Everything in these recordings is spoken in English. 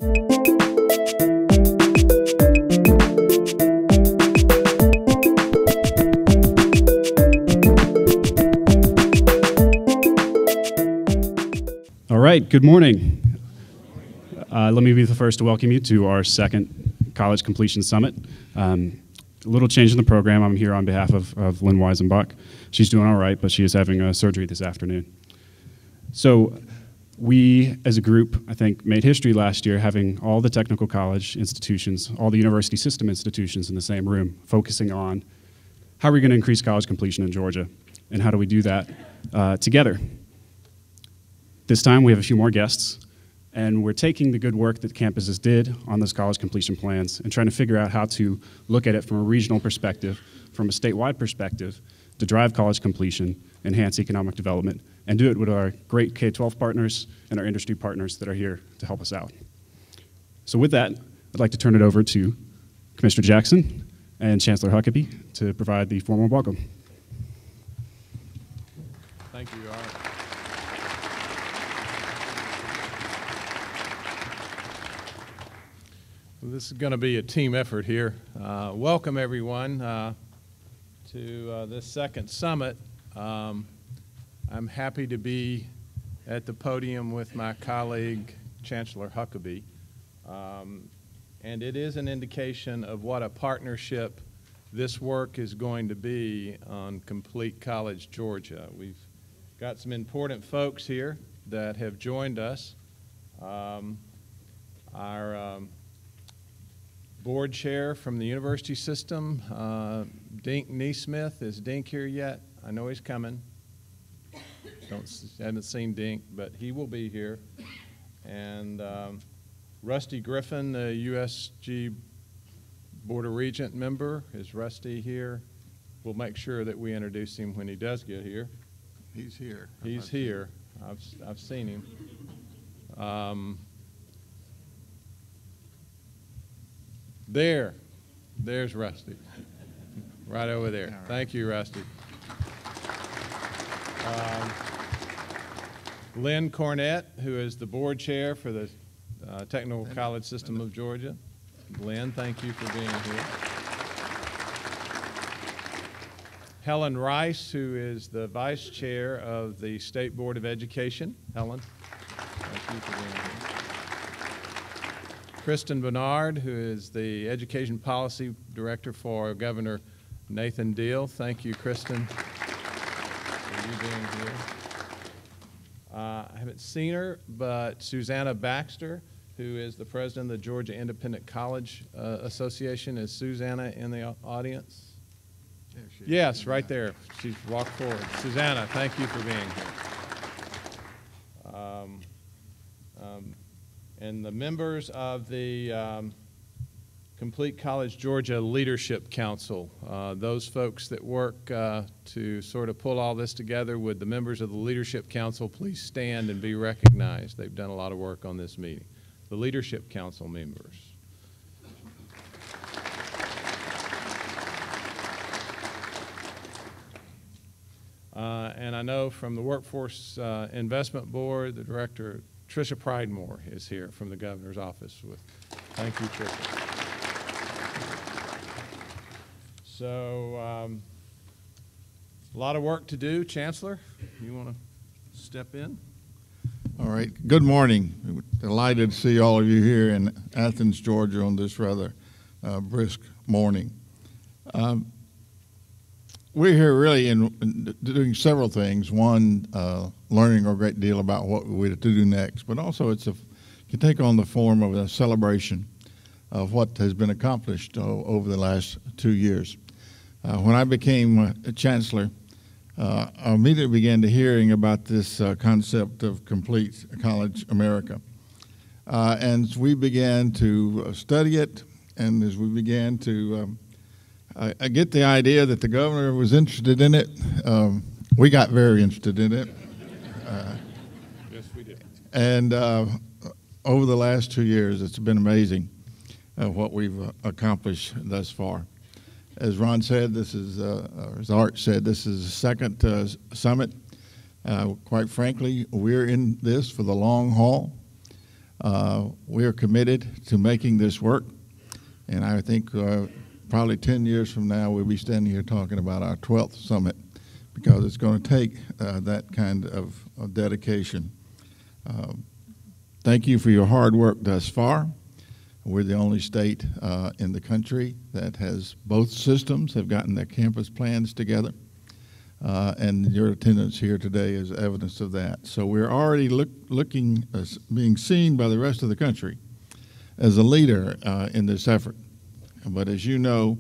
All right, good morning. Let me be the first to welcome you to our second College Completion Summit. A little change in the program. I'm here on behalf of Lynn Weisenbach. She's doing all right, but she is having surgery this afternoon. So we, as a group, I think, made history last year having all the technical college institutions, all the university system institutions in the same room, focusing on how are we going to increase college completion in Georgia, and how do we do that together. This time we have a few more guests, and we're taking the good work that campuses did on those college completion plans and trying to figure out how to look at it from a regional perspective, from a statewide perspective, to drive college completion, enhance economic development, and do it with our great K-12 partners and our industry partners that are here to help us out. So with that, I'd like to turn it over to Commissioner Jackson and Chancellor Huckaby to provide the formal welcome. Thank you, Art. This is going to be a team effort here. Welcome, everyone, to this second summit. I'm happy to be at the podium with my colleague, Chancellor Huckaby. And it is an indication of what a partnership this work is going to be on Complete College Georgia. We've got some important folks here that have joined us. Our board chair from the university system, Dink Neesmith. Is Dink here yet? I know he's coming. Haven't seen Dink, but he will be here. And Rusty Griffin, the USG Board of Regent member. Is Rusty here? We'll make sure that we introduce him when he does get here. He's here. He's here. I've seen him. There's Rusty, right over there. Right. Thank you, Rusty. Lynn Cornett, who is the board chair for the Technical College System of Georgia. Lynn, thank you for being here. Helen Rice, who is the vice chair of the State Board of Education. Helen, thank you for being here. Kristen Bernard, who is the Education Policy Director for Governor Nathan Deal. Thank you, Kristen, for you being here. I haven't seen her, but Susanna Baxter, who is the president of the Georgia Independent College Association. Is Susanna in the audience? Yes, right there. She's walked forward. Susanna, thank you for being here. And the members of the Complete College Georgia Leadership Council, those folks that work to sort of pull all this together. Would the members of the Leadership Council please stand and be recognized? They've done a lot of work on this meeting. The Leadership Council members. And I know from the Workforce Investment Board, the director, Tricia Pridemore, is here from the governor's office. Thank you, Tricia. So a lot of work to do. Chancellor, you want to step in? All right. Good morning. We're delighted to see all of you here in Athens, Georgia on this rather brisk morning. We're here really in doing several things. One, learning a great deal about what we're to do next, but also it can take on the form of a celebration of what has been accomplished over the last 2 years. When I became chancellor, I immediately began to hearing about this concept of Complete College America. And we began to study it, and as we began to I get the idea that the governor was interested in it. We got very interested in it. Yes, we did. And over the last 2 years, it's been amazing what we've accomplished thus far. As Ron said, this is, or as Art said, this is the second summit. Quite frankly, we're in this for the long haul. We are committed to making this work, and I think probably 10 years from now we'll be standing here talking about our 12th summit, because it's going to take that kind of dedication. Thank you for your hard work thus far. We're the only state in the country that has both systems have gotten their campus plans together, and your attendance here today is evidence of that. So we're already being seen by the rest of the country as a leader in this effort. But as you know,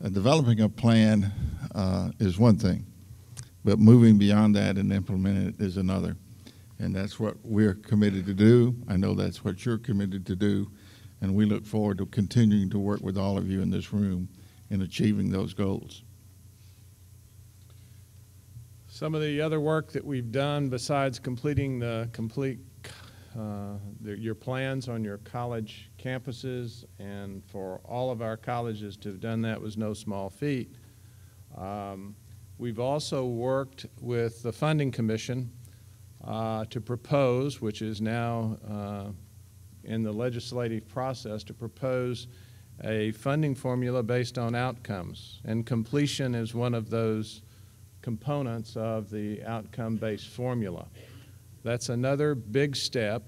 developing a plan is one thing, but moving beyond that and implementing it is another. And that's what we're committed to do. I know that's what you're committed to do. And we look forward to continuing to work with all of you in this room in achieving those goals. Some of the other work that we've done besides completing your plans on your college campuses, and for all of our colleges to have done that was no small feat. We've also worked with the Funding Commission to propose, which is now in the legislative process, to propose a funding formula based on outcomes. And completion is one of those components of the outcome-based formula. That's another big step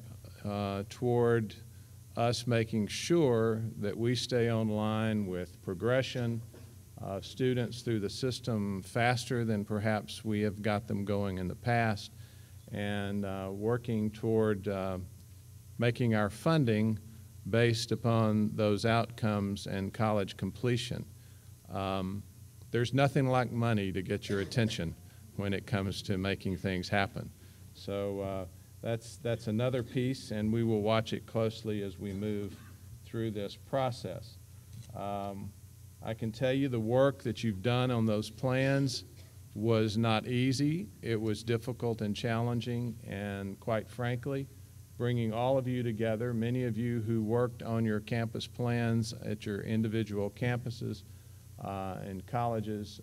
toward us making sure that we stay on line with progression of students through the system faster than perhaps we have got them going in the past, and working toward making our funding based upon those outcomes and college completion. There's nothing like money to get your attention when it comes to making things happen. So that's another piece, and we will watch it closely as we move through this process. I can tell you the work that you've done on those plans was not easy. It was difficult and challenging, and quite frankly, bringing all of you together, many of you who worked on your campus plans at your individual campuses and colleges,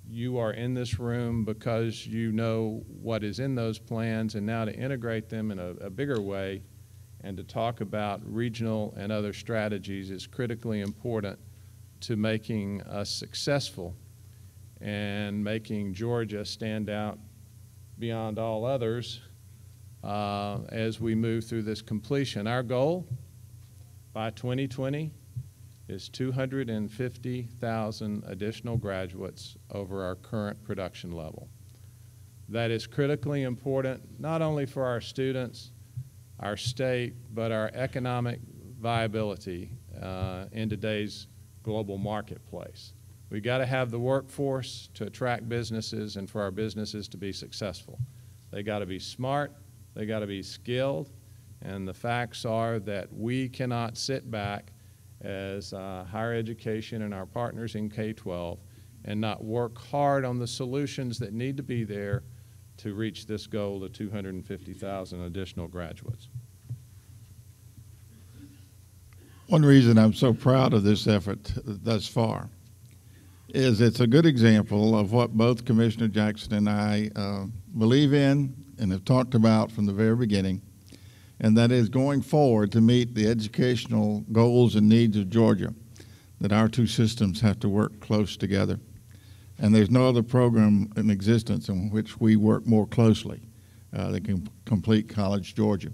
you are in this room because you know what is in those plans, and now to integrate them in a bigger way and to talk about regional and other strategies is critically important to making us successful and making Georgia stand out beyond all others as we move through this completion. Our goal by 2020 is 250,000 additional graduates over our current production level. That is critically important, not only for our students, our state, but our economic viability in today's global marketplace. We got to have the workforce to attract businesses and for our businesses to be successful. They got to be smart, they got to be skilled, and the facts are that we cannot sit back as higher education and our partners in K-12 and not work hard on the solutions that need to be there to reach this goal of 250,000 additional graduates. One reason I'm so proud of this effort thus far is it's a good example of what both Commissioner Jackson and I believe in and have talked about from the very beginning, and that is going forward to meet the educational goals and needs of Georgia, that our two systems have to work close together. And there's no other program in existence in which we work more closely than Complete College Georgia.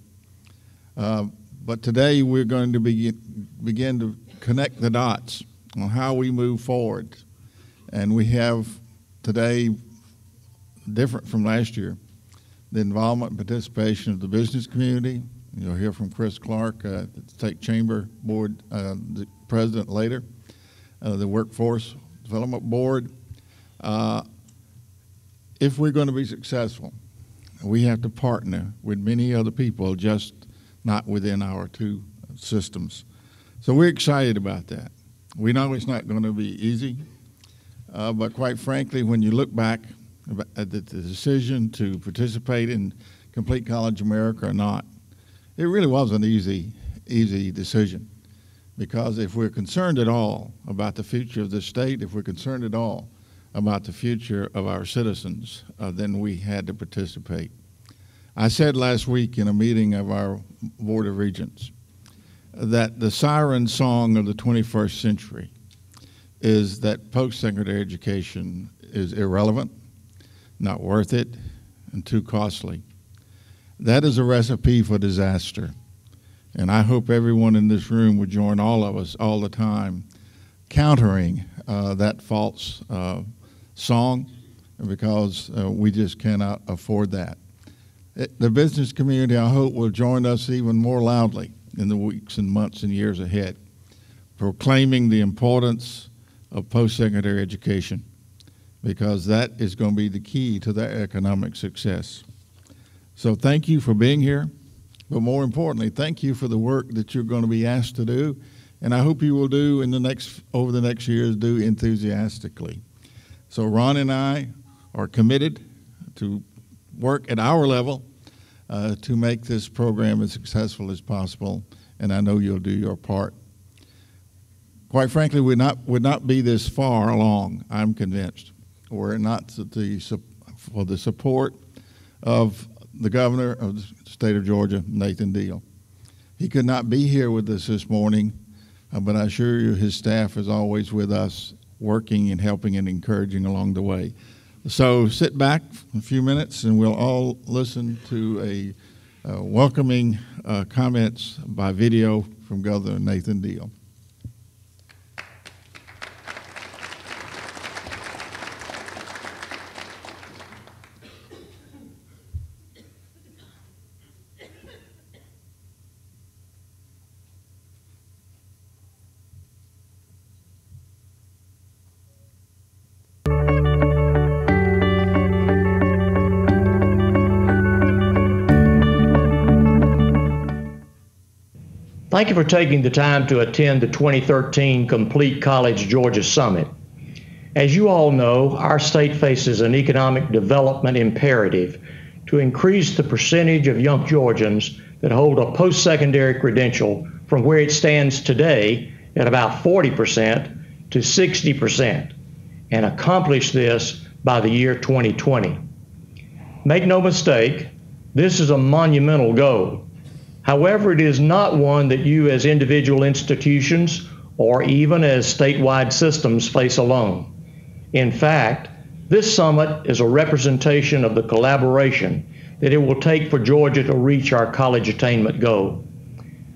But today we're going to begin to connect the dots on how we move forward. And we have today, different from last year, the involvement and participation of the business community. You'll hear from Chris Clark, the State Chamber Board the President later, the Workforce Development Board. If we're going to be successful, we have to partner with many other people, just not within our two systems. So we're excited about that. We know it's not going to be easy, but quite frankly, when you look back at the decision to participate in Complete College America or not, it really was an easy decision. Because if we're concerned at all about the future of the state, if we're concerned at all about the future of our citizens, then we had to participate. I said last week in a meeting of our Board of Regents that the siren song of the 21st century is that post-secondary education is irrelevant, not worth it, and too costly. That is a recipe for disaster. And I hope everyone in this room would join all of us all the time countering that false song, because we just cannot afford that. The business community, I hope, will join us even more loudly in the weeks and months and years ahead, proclaiming the importance of post-secondary education, because that is going to be the key to their economic success. So thank you for being here, but more importantly, thank you for the work that you're going to be asked to do, and I hope you will do over the next years, do enthusiastically. So Ron and I are committed to work at our level to make this program as successful as possible, and I know you'll do your part. Quite frankly, would not be this far along, I'm convinced, were it not for the support of the governor of the state of Georgia, Nathan Deal. He could not be here with us this morning, but I assure you his staff is always with us, working and helping and encouraging along the way. So sit back a few minutes and we'll all listen to a welcoming comments by video from Governor Nathan Deal. Thank you for taking the time to attend the 2013 Complete College Georgia Summit. As you all know, our state faces an economic development imperative to increase the percentage of young Georgians that hold a post-secondary credential from where it stands today at about 40% to 60%, and accomplish this by the year 2020. Make no mistake, this is a monumental goal. However, it is not one that you as individual institutions or even as statewide systems face alone. In fact, this summit is a representation of the collaboration that it will take for Georgia to reach our college attainment goal.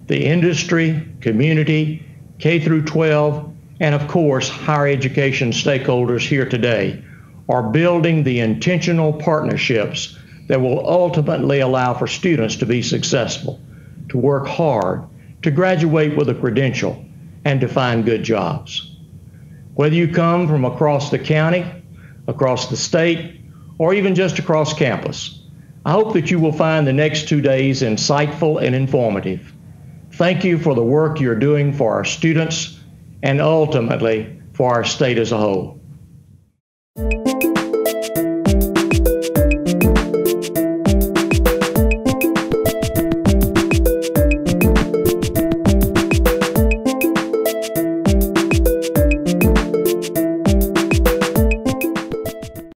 The industry, community, K through 12, and of course, higher education stakeholders here today are building the intentional partnerships that will ultimately allow for students to be successful, to work hard, to graduate with a credential, and to find good jobs. Whether you come from across the county, across the state, or even just across campus, I hope that you will find the next 2 days insightful and informative. Thank you for the work you're doing for our students and ultimately for our state as a whole.